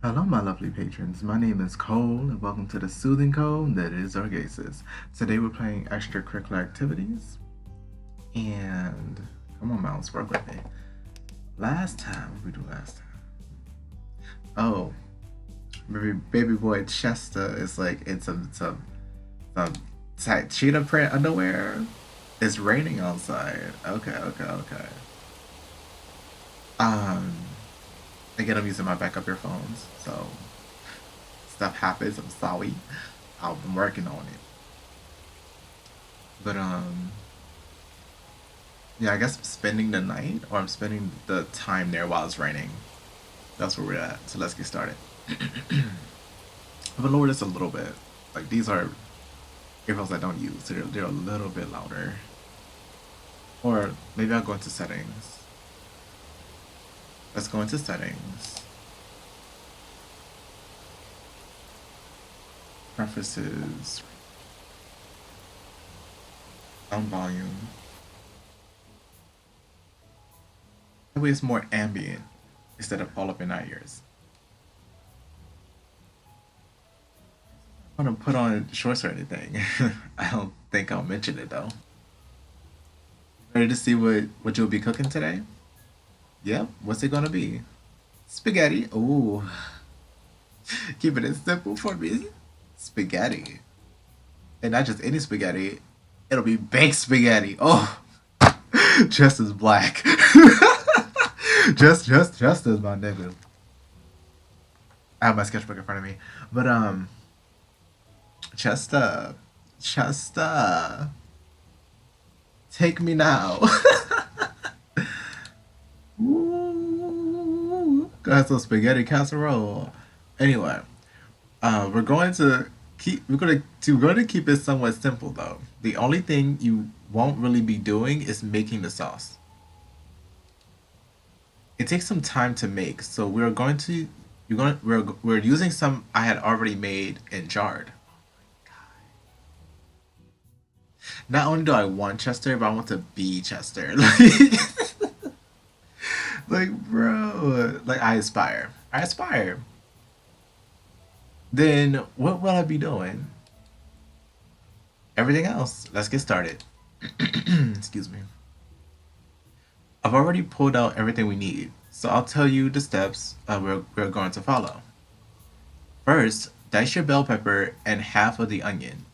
Hello, my lovely patrons. My name is Cole, and welcome to the soothing code that is Orgaysis. Today we're playing extracurricular activities, and come on, mouse, work with me. Last time, what did we do last time? Oh, baby boy Chester is like in some tight cheetah print underwear. It's raining outside. Okay. Um, again, I'm using my backup earphones, so stuff happens. I'm sorry. I've been working on it. But yeah, I guess I'm spending the night or I'm spending the time there while it's raining. That's where we're at. So let's get started. I'm gonna lower this a little bit. Like these are earphones I don't use, so they're a little bit louder. Or maybe I'll go into settings. Let's go into settings. Preferences. Sound volume. That way it's more ambient instead of all up in our ears. I want to put on shorts or anything. I don't think I'll mention it though. Ready to see what you'll be cooking today? Yep. What's it gonna be? Spaghetti. Ooh. Keeping it simple for me. Spaghetti. And not just any spaghetti. It'll be baked spaghetti. Oh, just as black. just as my nigga. I have my sketchbook in front of me. But Chester, take me now. Ooh, got some spaghetti casserole. Anyway, we're going to keep it somewhat simple though. The only thing you won't really be doing is making the sauce. It takes some time to make, so we're using some I had already made and jarred. Not only do I want Chester, but I want to be Chester. Like, bro, like I aspire. I aspire. Then what will I be doing? Everything else. Let's get started. Excuse me. I've already pulled out everything we need, so I'll tell you the steps we're going to follow. First, dice your bell pepper and half of the onion.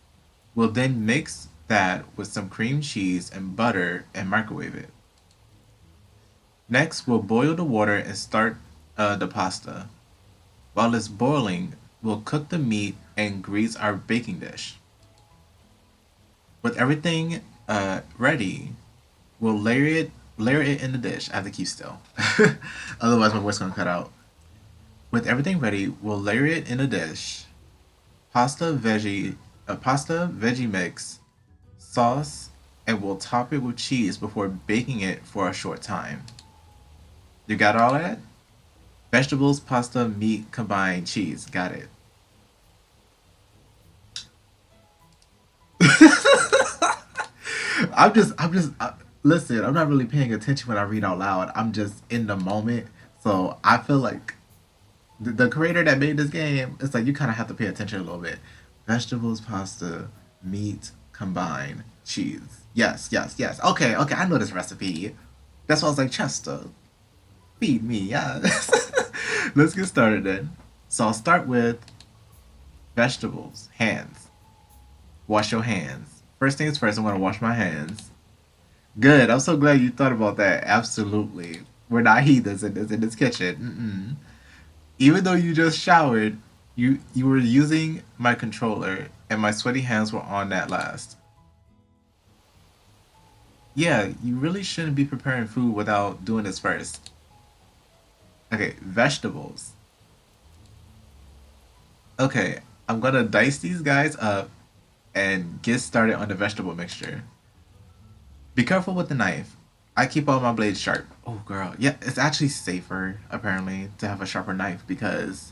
We'll then mix that with some cream cheese and butter and microwave it. Next, we'll boil the water and start the pasta. While it's boiling, we'll cook the meat and grease our baking dish. With everything ready, we'll layer it in the dish. I have to keep still, otherwise my voice gonna cut out. With everything ready, we'll layer it in a dish. Pasta veggie mix, sauce, and we'll top it with cheese before baking it for a short time. You got all that? Vegetables, pasta, meat, combined, cheese. Got it. Listen, I'm not really paying attention when I read out loud. I'm just in the moment. So I feel like the creator that made this game, it's like you kind of have to pay attention a little bit. Vegetables, pasta, meat, combined, cheese. Yes. Okay, I know this recipe. That's why I was like, Chester, feed me, yeah. Let's get started then. So I'll start with vegetables, hands. Wash your hands. First things first, I'm gonna wash my hands. Good. I'm so glad you thought about that. Absolutely. We're not heathens in this kitchen. Mm-mm. Even though you just showered, you were using my controller, and my sweaty hands were on that last. Yeah, you really shouldn't be preparing food without doing this first. Okay, vegetables. Okay, I'm gonna dice these guys up and get started on the vegetable mixture. Be careful with the knife. I keep all my blades sharp. Oh, girl. Yeah, it's actually safer, apparently, to have a sharper knife because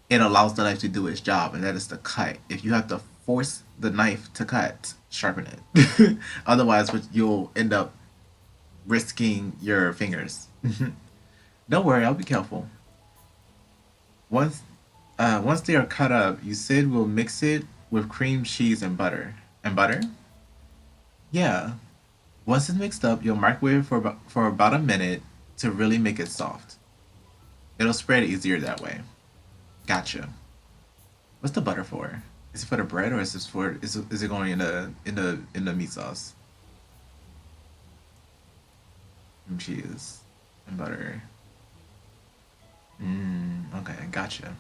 it allows the knife to do its job, and that is to cut. If you have to force the knife to cut, sharpen it. Otherwise, you'll end up risking your fingers. Don't worry, I'll be careful. Once once they are cut up, you said we'll mix it with cream cheese and butter. And butter? Yeah. Once it's mixed up, you'll microwave for about a minute to really make it soft. It'll spread easier that way. Gotcha. What's the butter for? Is it for the bread or is it going in the meat sauce? Cream cheese and butter. Okay, gotcha.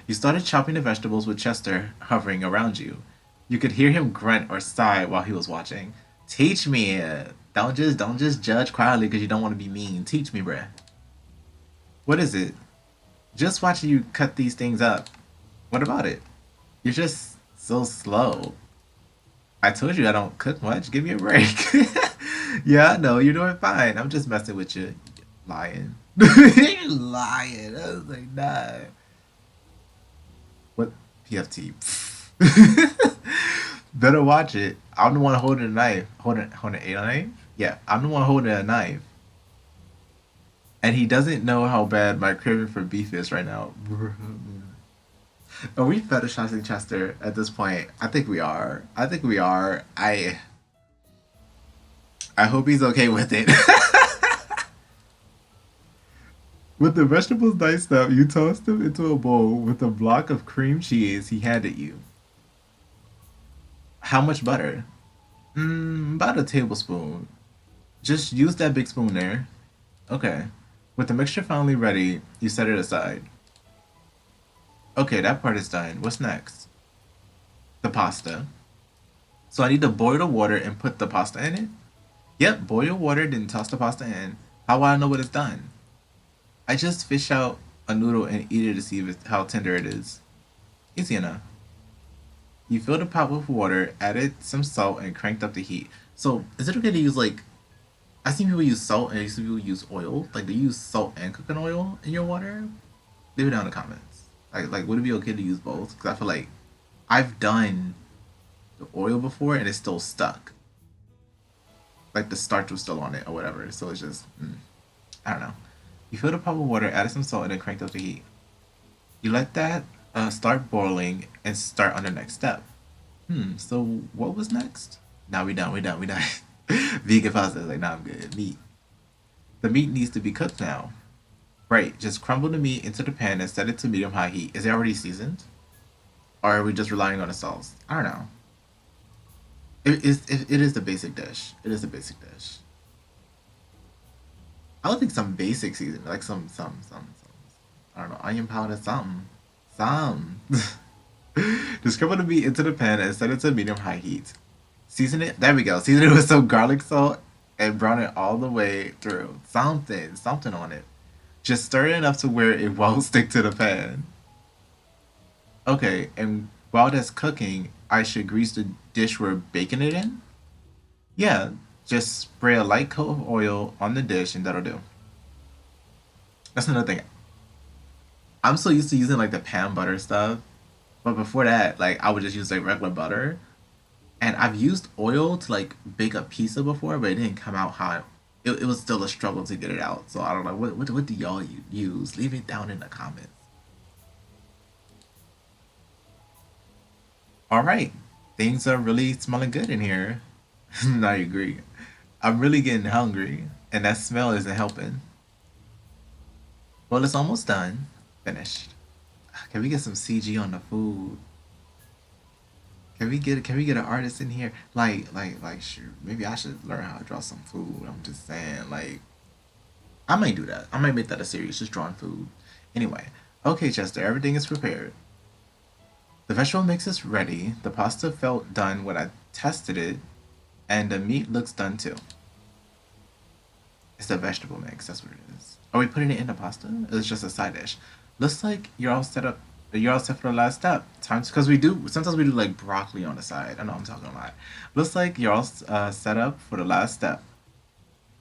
You started chopping the vegetables with Chester hovering around you. You could hear him grunt or sigh while he was watching. Teach me. Don't just judge quietly because you don't want to be mean. Teach me, bruh. What is it? Just watching you cut these things up. What about it? You're just so slow. I told you I don't cook much. Give me a break. Yeah, I know. You're doing fine. I'm just messing with you. Lying. You're lying. I was like, nah. What? PFT. Better watch it. I'm the one holding a knife. Holding a knife? Yeah, I'm the one holding a knife. And he doesn't know how bad my craving for beef is right now. Are we fetishizing Chester at this point? I think we are. I think we are. I hope he's okay with it. With the vegetables diced up, you tossed them into a bowl with a block of cream cheese he handed you. How much butter? About a tablespoon. Just use that big spoon there. Okay. With the mixture finally ready, you set it aside. Okay, that part is done. What's next? The pasta. So I need to boil the water and put the pasta in it? Yep, boil water, then toss the pasta in. How will I know what it's done? I just fish out a noodle and eat it to see how tender it is. Easy enough. You filled the pot with water, added some salt, and cranked up the heat. So, is it okay to use like? I seen people use salt and I see people use oil. Like, do you use salt and cooking oil in your water? Leave it down in the comments. Like, would it be okay to use both? Because I feel like I've done the oil before and it's still stuck. Like the starch was still on it or whatever. So it's just, I don't know. You filled the pot with water, added some salt, and then cranked up the heat. You let that start boiling and start on the next step. So what was next? Now we done, we done, we done. Vegan pasta is like, nah, I'm good. Meat. The meat needs to be cooked now. Right, just crumble the meat into the pan and set it to medium high heat. Is it already seasoned? Or are we just relying on the sauce? I don't know. It is the basic dish. It is the basic dish. I would think some basic seasoning, like some. I don't know, onion powder, something. Some. Just crumble the meat into the pan and set it to medium high heat. Season it. There we go. Season it with some garlic salt and brown it all the way through. Something on it. Just stir it enough to where it won't stick to the pan. Okay, and while that's cooking, I should grease the dish we're baking it in? Yeah, just spray a light coat of oil on the dish and that'll do. That's another thing. I'm so used to using like the pan butter stuff, but before that, like I would just use like regular butter. And I've used oil to like bake a pizza before, but it didn't come out how it was still a struggle to get it out. So I don't know. What do y'all use? Leave it down in the comments. All right. Things are really smelling good in here. I agree. I'm really getting hungry, and that smell isn't helping. Well, it's almost done. Finished. Can we get some CG on the food? Can we get an artist in here? Like sure. Maybe I should learn how to draw some food. I'm just saying, like I might do that. I might make that a series, just drawing food. Anyway, okay, Chester, everything is prepared. The vegetable mix is ready. The pasta felt done when I tested it, and the meat looks done too. It's the vegetable mix. That's what it is. Are we putting it in the pasta? Or it's just a side dish. Looks like you're all set up. You're all set for the last step. Time because we do sometimes we do like broccoli on the side. I know I'm talking a lot. Looks like you're all set up for the last step.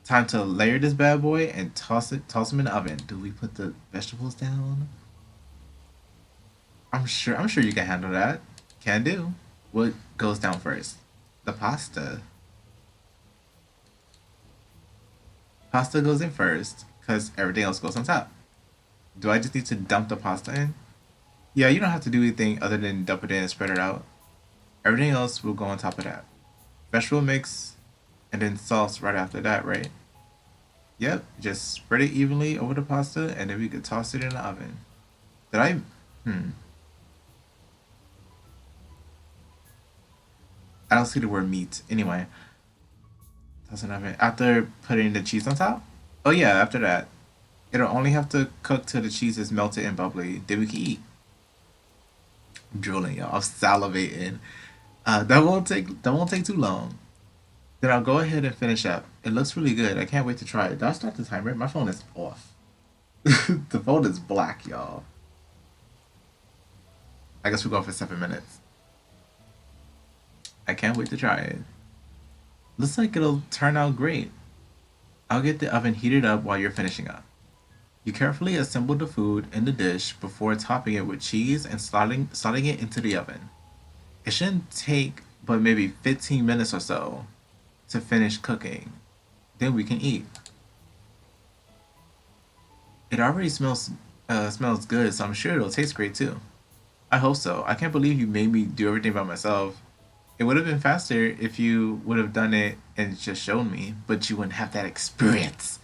Time to layer this bad boy and toss them in the oven. Do we put the vegetables down? I'm sure you can handle that. Can do. What goes down first? The pasta. Pasta goes in first because everything else goes on top. Do I just need to dump the pasta in? Yeah, you don't have to do anything other than dump it in and spread it out. Everything else will go on top of that. Vegetable mix and then sauce right after that, right? Yep, just spread it evenly over the pasta and then we could toss it in the oven. Did I? Hmm. I don't see the word meat. Anyway, toss it in the oven. After putting the cheese on top? Oh yeah, after that. It'll only have to cook till the cheese is melted and bubbly. Then we can eat. I'm drooling, y'all. I'm salivating. That won't take too long. Then I'll go ahead and finish up. It looks really good. I can't wait to try it. Did I start the timer? My phone is off. The phone is black, y'all. I guess we're going for 7 minutes. I can't wait to try it. Looks like it'll turn out great. I'll get the oven heated up while you're finishing up. You carefully assemble the food in the dish before topping it with cheese and slotting it into the oven. It shouldn't take but maybe 15 minutes or so to finish cooking. Then we can eat. It already smells good, so I'm sure it'll taste great too. I hope so. I can't believe you made me do everything by myself. It would have been faster if you would have done it and just shown me, but you wouldn't have that experience.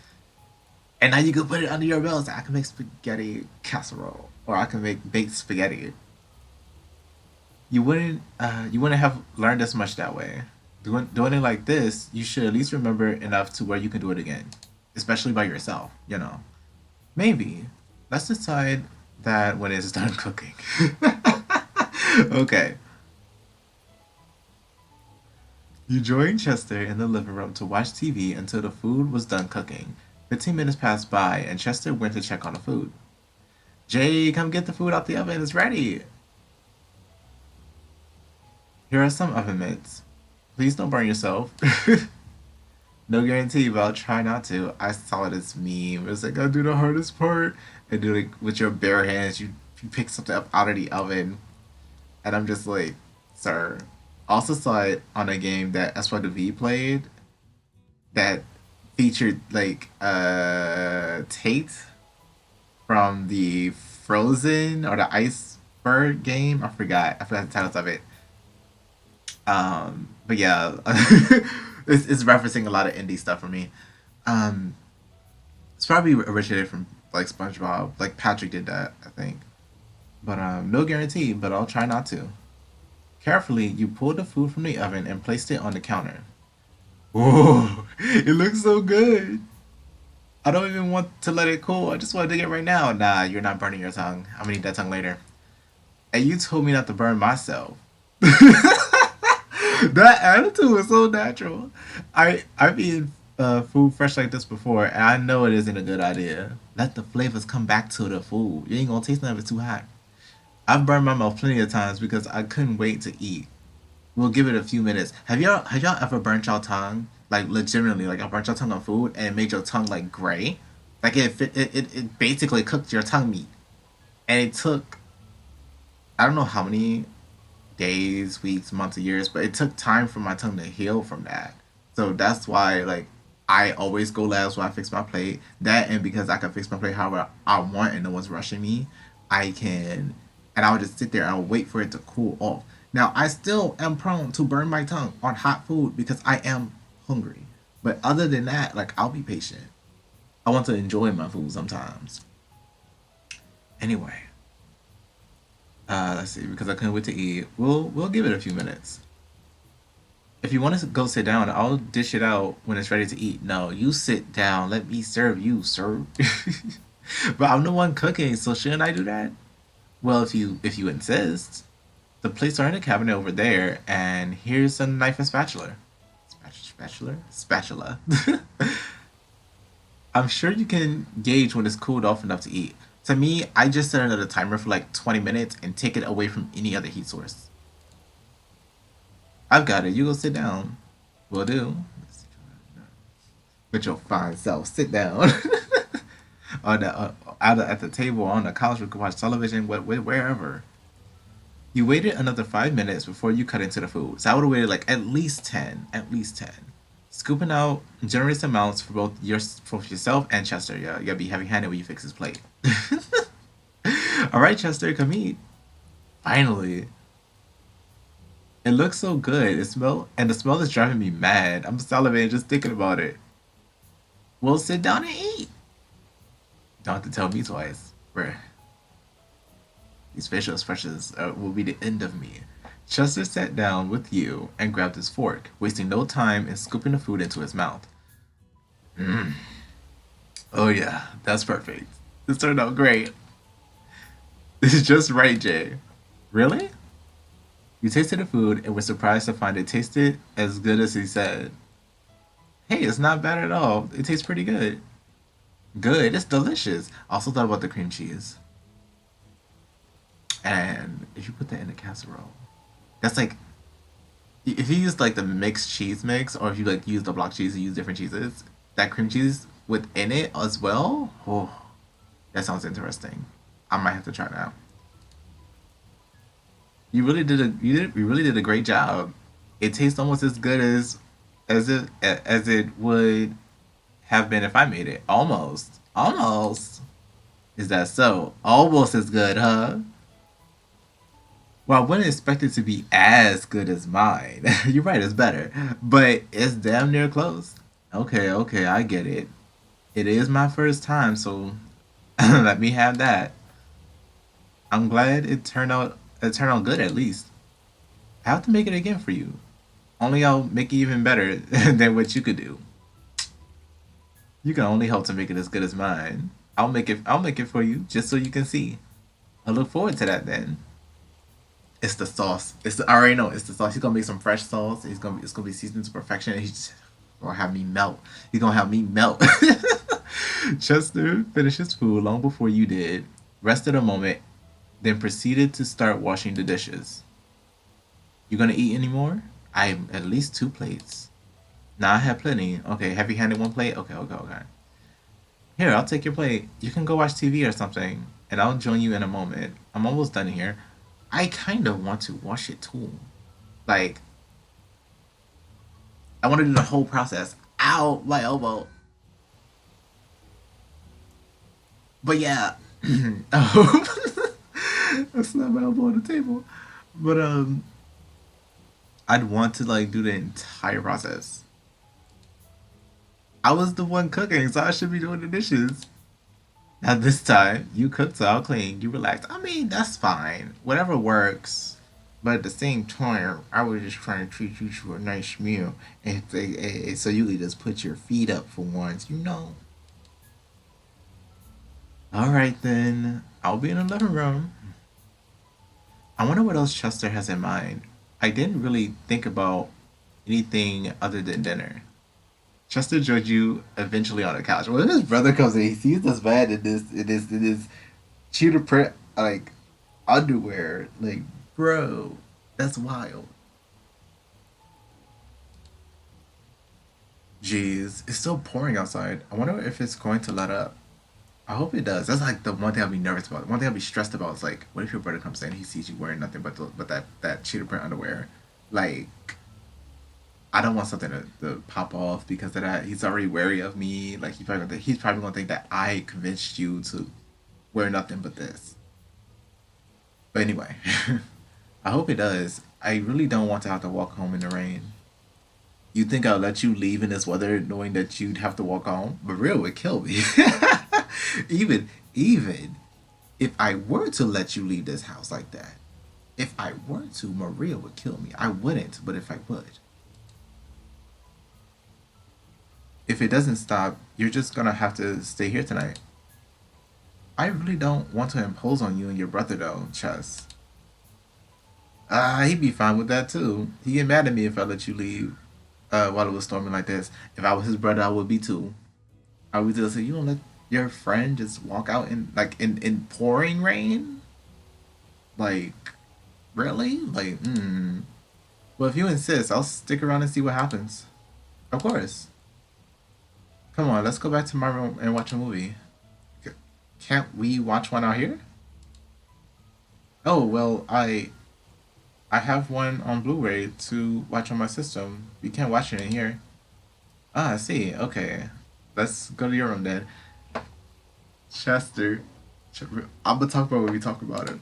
And now you can put it under your belt. I can make spaghetti casserole, or I can make baked spaghetti. You wouldn't have learned as much that way. Doing it like this, you should at least remember enough to where you can do it again, especially by yourself. Maybe. Let's decide that when it's done cooking. Okay. You joined Chester in the living room to watch TV until the food was done cooking. 15 minutes passed by, and Chester went to check on the food. Jay, come get the food out the oven. It's ready. Here are some oven mitts. Please don't burn yourself. No guarantee, but I'll try not to. I saw this meme. It's like, I do the hardest part. And do it with your bare hands. You pick something up out of the oven. And I'm just like, sir. Also saw it on a game that SYW played that featured like Tate from the Frozen or the Iceberg game. I forgot the titles of it. But yeah, it's referencing a lot of indie stuff for me. Um, it's probably originated from like SpongeBob. Like Patrick did that, I think. But no guarantee. But I'll try not to. Carefully, you pulled the food from the oven and placed it on the counter. Whoa, it looks so good. I don't even want to let it cool. I just want to dig it right now. Nah, you're not burning your tongue. I'm gonna need that tongue later. And you told me not to burn myself. That attitude was so natural. I've eaten food fresh like this before, and I know it isn't a good idea. Let the flavors come back to the food. You ain't gonna taste none of it too hot. I've burned my mouth plenty of times because I couldn't wait to eat. We'll give it a few minutes. Have y'all ever burnt your tongue? Like legitimately, like I burnt your tongue on food and it made your tongue like gray? Like it basically cooked your tongue meat. And it took I don't know how many days, weeks, months, or years, but it took time for my tongue to heal from that. So that's why like I always go last when I fix my plate. That and because I can fix my plate however I want and no one's rushing me, I can and I'll just sit there and I'll wait for it to cool off. Now I still am prone to burn my tongue on hot food because I am hungry. But other than that, like I'll be patient. I want to enjoy my food sometimes. Anyway, let's see, because I couldn't wait to eat. We'll give it a few minutes. If you want to go sit down, I'll dish it out when it's ready to eat. No, you sit down. Let me serve you, sir. But I'm the one cooking, so shouldn't I do that? Well, if you insist. The plates are in the cabinet over there, and here's a knife and spatula. Spatula. I'm sure you can gauge when it's cooled off enough to eat. To me, I just set another timer for like 20 minutes and take it away from any other heat source. I've got it. You go sit down. Will do. With your fine self, sit down. On at the table, on the couch, we can watch television, wherever. You waited another 5 minutes before you cut into the food. So I would have waited like at least 10. At least 10. Scooping out generous amounts for yourself and Chester. Yeah, you gotta be heavy handed when you fix his plate. Alright, Chester, come eat. Finally. It looks so good. The smell is driving me mad. I'm salivating just thinking about it. We'll sit down and eat. Don't have to tell me twice. Bruh. These facial expressions will be the end of me. Chester sat down with you and grabbed his fork, wasting no time in scooping the food into his mouth. Mmm. Oh yeah, that's perfect. This turned out great. This is just right, Jay. Really? You tasted the food and were surprised to find it tasted as good as he said. Hey, it's not bad at all. It tastes pretty good. Good, it's delicious. I also thought about the cream cheese. And if you put that in a casserole, that's like if you use like the mixed cheese mix, or if you like use the block cheese, you use different cheeses. That cream cheese within it as well. Oh, that sounds interesting. I might have to try that. You really did a great job. It tastes almost as good as it would have been if I made it. Almost. Almost. Is that so? Almost as good, huh? Well, I wouldn't expect it to be as good as mine. You're right, it's better. But it's damn near close. Okay, okay, I get it. It is my first time, so let me have that. I'm glad it turned out good at least. I have to make it again for you. Only I'll make it even better than what you could do. You can only hope to make it as good as mine. I'll make it for you just so you can see. I look forward to that then. It's the sauce. I already know it's the sauce. He's gonna make some fresh sauce. It's gonna be seasoned to perfection. And he's just gonna have me melt. He's gonna have me melt. Chester finished his food long before you did, rested a moment, then proceeded to start washing the dishes. You gonna eat any more? I have at least two plates. Nah, I have plenty. Okay, have you handed one plate? Okay, okay, okay. Here, I'll take your plate. You can go watch TV or something, and I'll join you in a moment. I'm almost done here. I kind of want to wash it too. Like, I want to do the whole process. Ow, my elbow. But yeah. Oh, that's not my elbow on the table. But I'd want to like do the entire process. I was the one cooking, so I should be doing the dishes. Now this time, you cooked, so I'll clean. You relaxed. I mean, that's fine. Whatever works. But at the same time, I was just trying to treat you to a nice meal, so you could just put your feet up for once, you know. All right then, I'll be in the living room. I wonder what else Chester has in mind. I didn't really think about anything other than dinner. Chester joined you eventually on the couch. When his brother comes in, he sees this man in this cheetah print like underwear. Like, bro, that's wild. Jeez, it's still pouring outside. I wonder if it's going to let up. I hope it does. That's like the one thing I'll be nervous about. One thing I'll be stressed about is like, what if your brother comes in and he sees you wearing nothing but that cheetah print underwear? Like, I don't want something to pop off because of that. He's already wary of me. Like he's probably gonna think that I convinced you to wear nothing but this. But anyway, I hope it does. I really don't want to have to walk home in the rain. You think I'll let you leave in this weather knowing that you'd have to walk home? But real would kill me. Even if I were to let you leave this house like that, if I were to, Maria would kill me. I wouldn't, but if I would. If it doesn't stop, you're just gonna have to stay here tonight. I really don't want to impose on you and your brother though, Chess. He'd be fine with that too. He'd get mad at me if I let you leave while it was storming like this. If I was his brother, I would be too. I would just say, you don't let your friend just walk out in in pouring rain? Like, really? Like, Well, if you insist, I'll stick around and see what happens. Of course. Come on, let's go back to my room and watch a movie. Can't we watch one out here? Oh, well, I have one on Blu-ray to watch on my system. We can't watch it in here. Ah, I see. Okay. Let's go to your room then. Chester. I'm gonna talk about when we talk about it.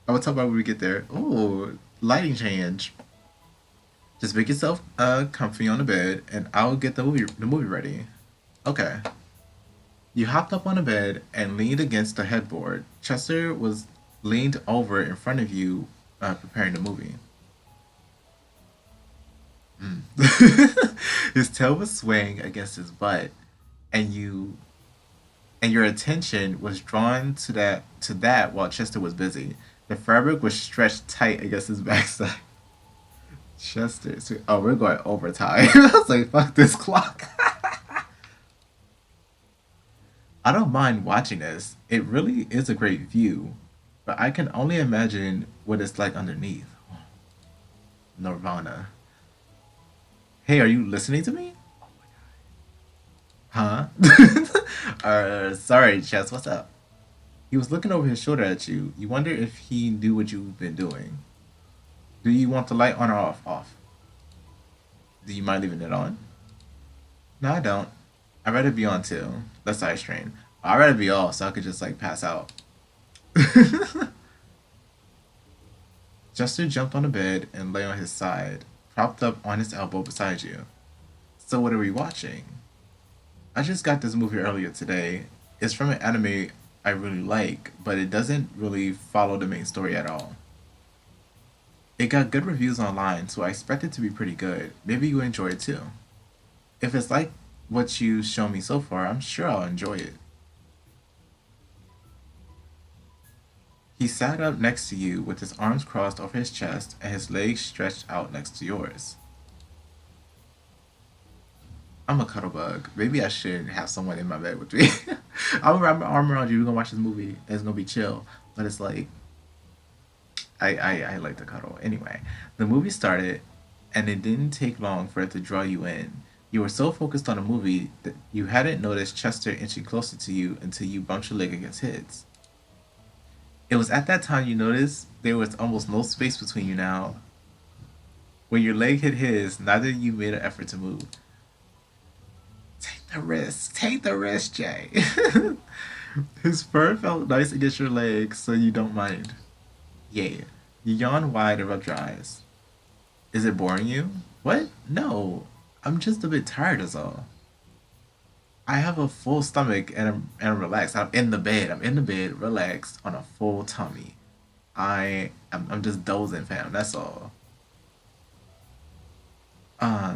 I will talk about when we get there. Oh, lighting change. Just make yourself comfy on the bed, and I'll get the movie ready. Okay. You hopped up on the bed and leaned against the headboard. Chester was leaned over in front of you, preparing the movie. His tail was swaying against his butt, and your attention was drawn to that while Chester was busy. The fabric was stretched tight against his backside. Chester, oh, we're going overtime. I was like, fuck this clock. I don't mind watching this. It really is a great view, but I can only imagine what it's like underneath. Nirvana. Hey, are you listening to me? Huh? Sorry, Chess, what's up? He was looking over his shoulder at you. You wonder if he knew what you've been doing. Do you want the light on or off? Off. Do you mind leaving it on? No, I don't. I'd rather be on too. Let's eye strain. I'd rather be off so I could just like pass out. Jester jumped on the bed and lay on his side, propped up on his elbow beside you. So what are we watching? I just got this movie earlier today. It's from an anime I really like, but it doesn't really follow the main story at all. It got good reviews online, so I expect it to be pretty good. Maybe you enjoy it too. If it's like what you've shown me so far, I'm sure I'll enjoy it. He sat up next to you with his arms crossed over his chest and his legs stretched out next to yours. I'm a cuddle bug. Maybe I should have someone in my bed with me. I'm gonna wrap my arm around you. We're gonna watch this movie. And it's gonna be chill. But it's like I like to cuddle. Anyway, the movie started, and it didn't take long for it to draw you in. You were so focused on the movie that you hadn't noticed Chester inching closer to you until you bumped your leg against his. It was at that time you noticed there was almost no space between you now. When your leg hit his, neither of you made an effort to move. Take the risk. Take the risk, Jay. His fur felt nice against your leg, so you don't mind. Yeah. You yawned wide and rubbed your eyes. Is it boring you? What? No. I'm just a bit tired as all. I have a full stomach and I'm relaxed. I'm in the bed. I'm in the bed, relaxed, on a full tummy. I'm just dozing, fam. That's all. I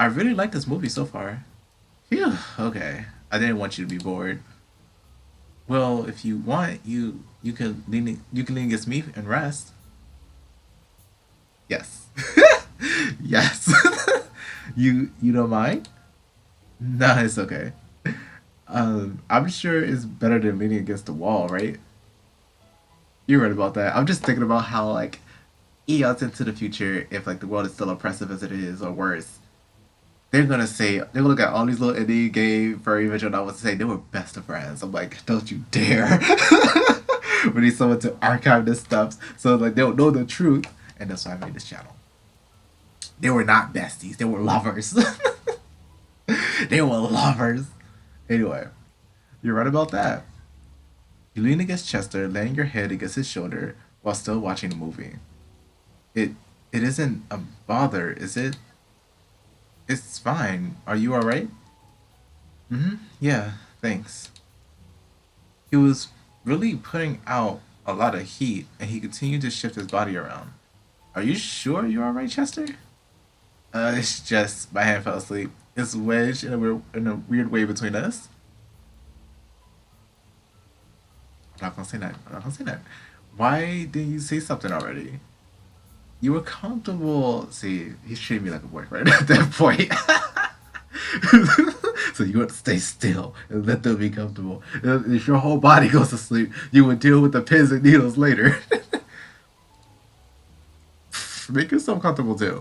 really like this movie so far. Phew, okay. I didn't want you to be bored. Well, if you want, you can lean against me and rest. Yes. Yes. You don't mind? Nah, it's okay. I'm sure it's better than leaning against the wall, right? You're right about that. I'm just thinking about how like eons into the future, if like the world is still oppressive as it is, or worse, they're gonna look at all these little indie gay furry visual novels and say they were best of friends. I'm like, don't you dare! We need someone to archive this stuff so like they'll know the truth, and that's why I made this channel. They were not besties. They were lovers. They were lovers. Anyway, you're right about that. You lean against Chester, laying your head against his shoulder while still watching the movie. It it isn't a bother, is it? It's fine. Are you alright? Mm-hmm. Yeah, thanks. He was really putting out a lot of heat, and he continued to shift his body around. Are you sure you're alright, Chester? It's just my hand fell asleep. It's wedged in a weird way between us. I'm not gonna say that. I'm not gonna say that. Why didn't you say something already? You were comfortable. See, he's treating me like a boyfriend at that point. So you have to stay still and let them be comfortable. If your whole body goes to sleep, you would deal with the pins and needles later. Make yourself comfortable too.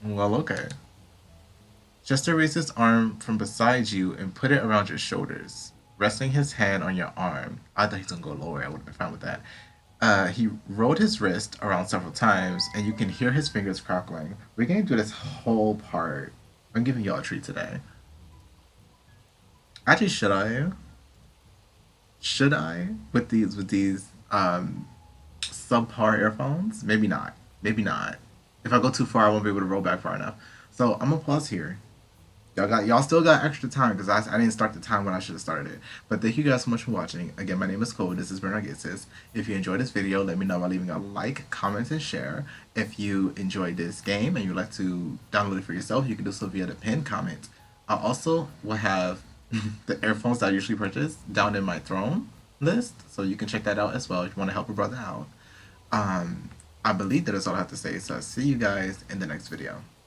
Well, okay. Chester raised his arm from beside you and put it around your shoulders, resting his hand on your arm. I thought he was gonna go lower. I would have been fine with that. He rolled his wrist around several times, and you can hear his fingers crackling. We're gonna do this whole part. I'm giving y'all a treat today. Actually, should I? Should I with these subpar earphones. Maybe not. Maybe not. If I go too far, I won't be able to roll back far enough. So I'm gonna pause here. Y'all still got extra time because I didn't start the time when I should have started it. But thank you guys so much for watching. Again, my name is Cole. This is Orgaysis. If you enjoyed this video, let me know by leaving a like, comment, and share. If you enjoyed this game and you'd like to download it for yourself, you can do so via the pinned comment. I also will have the earphones that I usually purchase down in my throne list, so you can check that out as well if you want to help a brother out. I believe that is all I have to say. So I'll see you guys in the next video.